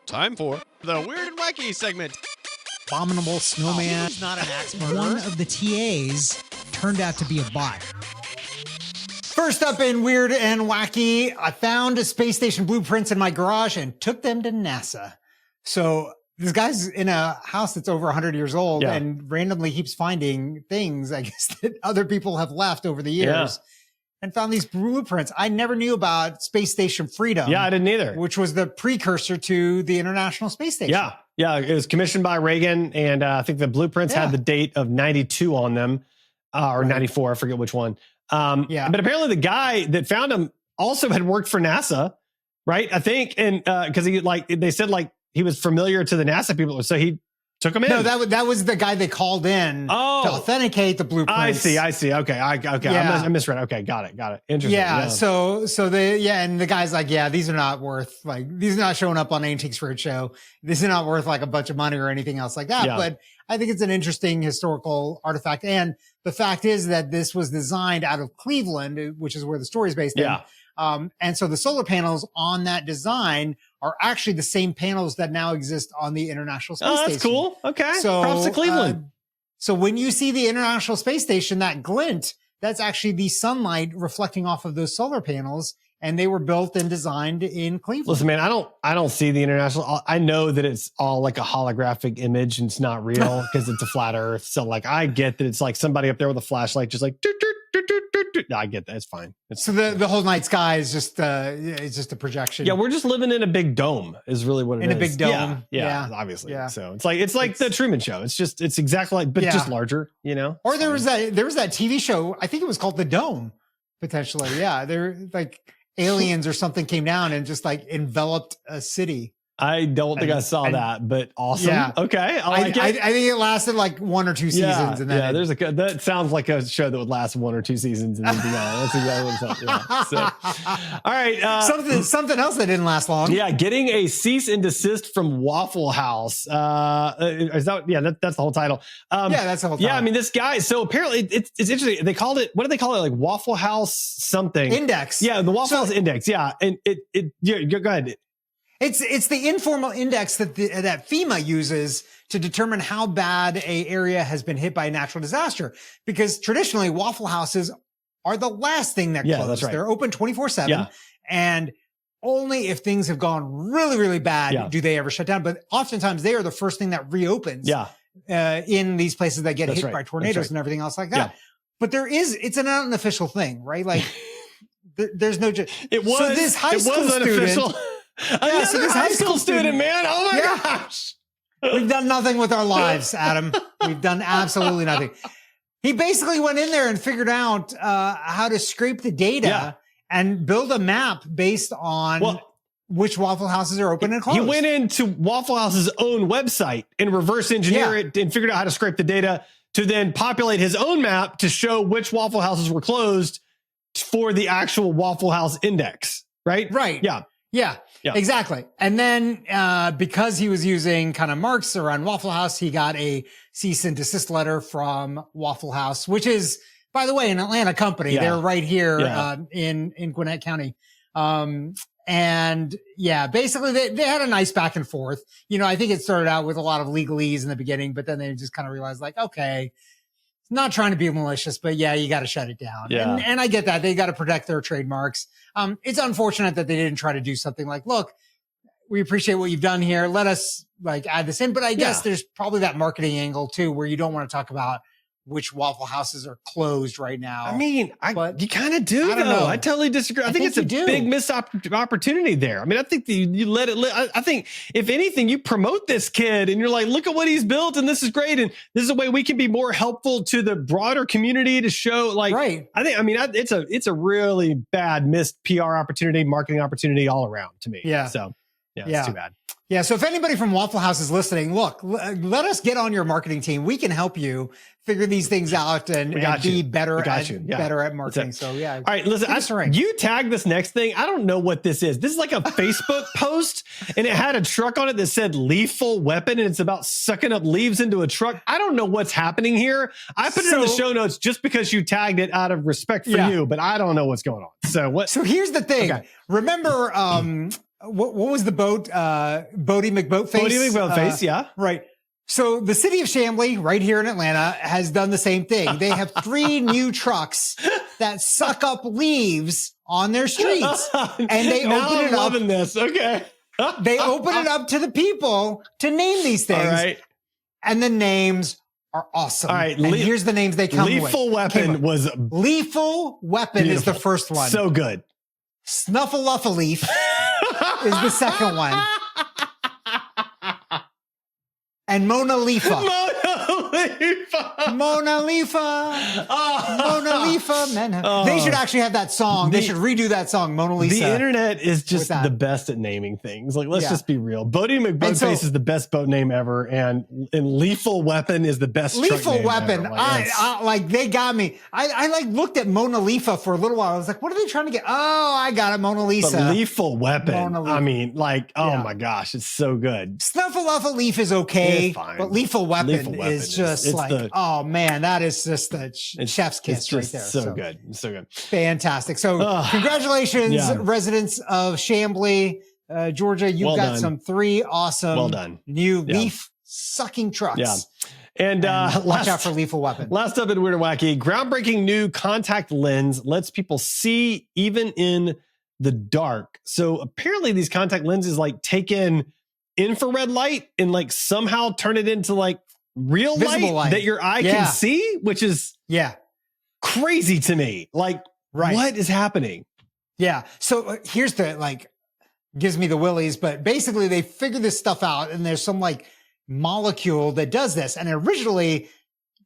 Time for the Weird and Wacky segment. Abominable snowman. He's not an axe murderer. One of the TAs turned out to be a bot. First up in Weird and Wacky, I found space station blueprints in my garage and took them to NASA. So this guy's in a house that's over 100 years old and randomly keeps finding things, I guess, that other people have left over the years. And found these blueprints. I never knew about Space Station Freedom. Yeah, I didn't either. Which was the precursor to the International Space Station. Yeah, it was commissioned by Reagan, and I think the blueprints had the date of 92 on them, or 94, I forget which one. But apparently the guy that found them also had worked for NASA, right? I think, and because they said he was familiar to the NASA people, so he took them in. No, that was the guy they called in to authenticate the blueprints. I see. Okay. I misread. Okay, got it. Interesting. Yeah. So and the guy's like, these are not worth these are not showing up on Antiques Roadshow. This is not worth a bunch of money or anything else like that. Yeah. But I think it's an interesting historical artifact. And the fact is that this was designed out of Cleveland, which is where the story is based in. And so the solar panels on that design are actually the same panels that now exist on the International Space Station. Oh, that's cool. Okay. So, props to Cleveland. So when you see the International Space Station, that glint, that's actually the sunlight reflecting off of those solar panels. And they were built and designed in Cleveland. Listen, man, I don't see the International. I know that it's all like a holographic image and it's not real because it's a flat Earth. So I get that it's like somebody up there with a flashlight, just like, no, I get that. It's fine. So the whole night sky is just it's just a projection. Yeah, we're just living in a big dome is really what it is. In a big dome. Yeah, obviously. Yeah. So it's like the Truman Show. It's exactly but just larger, Or there was that TV show, I think it was called The Dome, potentially. Yeah. They're aliens or something came down and just enveloped a city. I don't think I saw that, but awesome. Yeah. Okay. I like it. I think it lasted 1 or 2 seasons. And then that sounds like a show that would last 1 or 2 seasons and then be on. That's exactly what it's so, all right. Something else that didn't last long. Yeah. Getting a cease and desist from Waffle House. That's the whole title. That's the whole title. Yeah. I mean, this guy, so apparently it's interesting. They called it, what do they call it? Waffle House something. Index. Yeah. The Waffle House Index. Yeah. And go ahead. It's the informal index that FEMA uses to determine how bad a area has been hit by a natural disaster. Because traditionally, Waffle Houses are the last thing that close. That's right. They're open 24/7, and only if things have gone really, really bad do they ever shut down. But oftentimes, they are the first thing that reopens. In these places that get hit by tornadoes and everything else like that. But it's an unofficial thing, right? There's no. It was. So this high school unofficial. student. So this high school student, man. Oh my gosh. We've done nothing with our lives, Adam. We've done absolutely nothing. He basically went in there and figured out how to scrape the data and build a map based on which Waffle Houses are open and closed. He went into Waffle House's own website and reverse engineer it and figured out how to scrape the data to then populate his own map to show which Waffle Houses were closed for the actual Waffle House index, right? Right. Yeah, exactly. And then because he was using kind of marks around Waffle House, he got a cease and desist letter from Waffle House, which is, by the way, an Atlanta company. Yeah. They're right here in Gwinnett County. Basically they had a nice back and forth. I think it started out with a lot of legalese in the beginning, but then they just kind of realized okay, not trying to be malicious, but you got to shut it down. Yeah. And I get that. They got to protect their trademarks. It's unfortunate that they didn't try to do something like, look, we appreciate what you've done here. Let us add this in. But I guess there's probably that marketing angle too, where you don't want to talk about which Waffle Houses are closed right now. I mean, you kind of do, though. I totally disagree. I think it's a big missed opportunity there. I mean, I think you let it live. I think if anything, you promote this kid and you're like, look at what he's built and this is great. And this is a way we can be more helpful to the broader community to show it's a really bad missed PR opportunity, marketing opportunity all around to me. Yeah. So it's too bad. Yeah. So if anybody from Waffle House is listening, look, let us get on your marketing team. We can help you figure these things out and be better at marketing. So all right, listen, you tagged this next thing. I don't know what this is. This is like a Facebook post and it had a truck on it that said lethal weapon and it's about sucking up leaves into a truck. I don't know what's happening here. I put it in the show notes just because you tagged it out of respect for you, but I don't know what's going on. So here's the thing. Okay. Remember, what was the boat? Bodie McBoatface. Bodie McBoatface, yeah. Right. So the city of Chamblee, right here in Atlanta, has done the same thing. They have 3 new trucks that suck up leaves on their streets, and they open it up. Loving this. Okay. They open it up to the people to name these things. All right. And the names are awesome. All right. And here's the names they come with. Lethal Weapon was Lethal Weapon beautiful. is the first one. So good. Snuffleupaleaf is the second one. And Mona Lifa. Mona Lifa. Mona Lifa. Man. They should actually have that song. They should redo that song, Mona Lisa. The internet is just the best at naming things. Like, let's just be real. Bodie McBoatface is the best boat name ever. And Lethal Weapon is the best Lethal Weapon. Ever. Like, like they got me. I like looked at Mona Lisa for a little while. I was like, what are they trying to get? Oh, I got it. Mona Lisa. But Lethal Weapon. I mean, like, oh my gosh, it's so good. Snuffleupaleaf is okay, but Lethal Weapon is just like, oh man, that is just the chef's kiss right there. So good. So good. Fantastic. So congratulations, residents of Chamblee, Georgia. You've got some 3 awesome new leaf sucking trucks. Yeah. And watch out for Lethal Weapon. Last up in Weird and Wacky, groundbreaking new contact lens lets people see even in the dark. So apparently these contact lenses like take in infrared light and like somehow turn it into like real light that your eye can see, which is crazy to me. Like, what is happening? Yeah. So here's the gives me the willies, but basically they figured this stuff out, and there's some like molecule that does this. And originally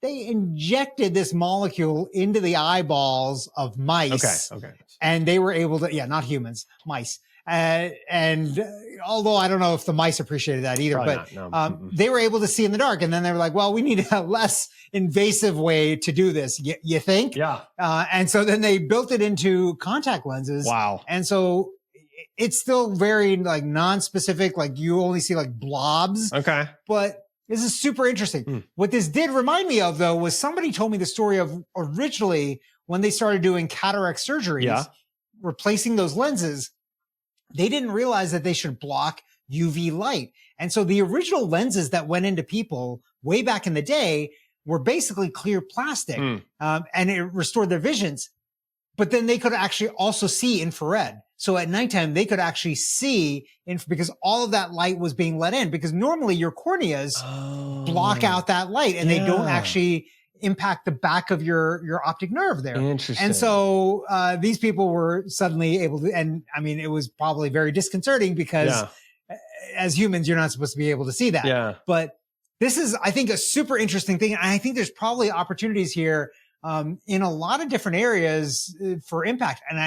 they injected this molecule into the eyeballs of mice. Okay. And they were able to, not humans, mice. And although I don't know if the mice appreciated that either, probably they were able to see in the dark. And then they were like, well, we need a less invasive way to do this. You think? Yeah. And so then they built it into contact lenses. Wow. And so it's still very like non-specific. Like you only see like blobs. Okay. But this is super interesting. What this did remind me of, though, was somebody told me the story of originally when they started doing cataract surgeries, replacing those lenses, they didn't realize that they should block UV light. And so the original lenses that went into people way back in the day were basically clear plastic, and it restored their visions. But then they could actually also see infrared. So at nighttime, they could actually see because all of that light was being let in, because normally your corneas block out that light and they don't actually impact the back of your optic nerve there. Interesting. And so these people were suddenly able to, and I mean, it was probably very disconcerting because as humans, you're not supposed to be able to see that. Yeah. But this is, I think, a super interesting thing. And I think there's probably opportunities here in a lot of different areas for impact. And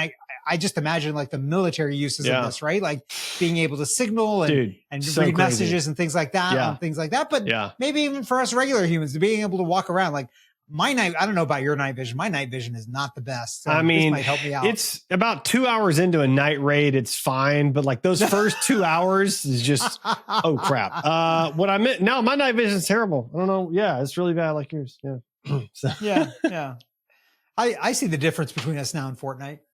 I just imagine like the military uses of this, right? Like being able to signal and read messages and things like that. But maybe even for us regular humans, to being able to walk around, like my night, I don't know about your night vision. My night vision is not the best. So I mean, this might help me out. It's about 2 hours into a night raid. It's fine. But like those first 2 hours is just, oh crap. What I meant, no, my night vision is terrible. I don't know. Yeah, it's really bad like yours. Yeah. So. Yeah. I see the difference between us now and Fortnite.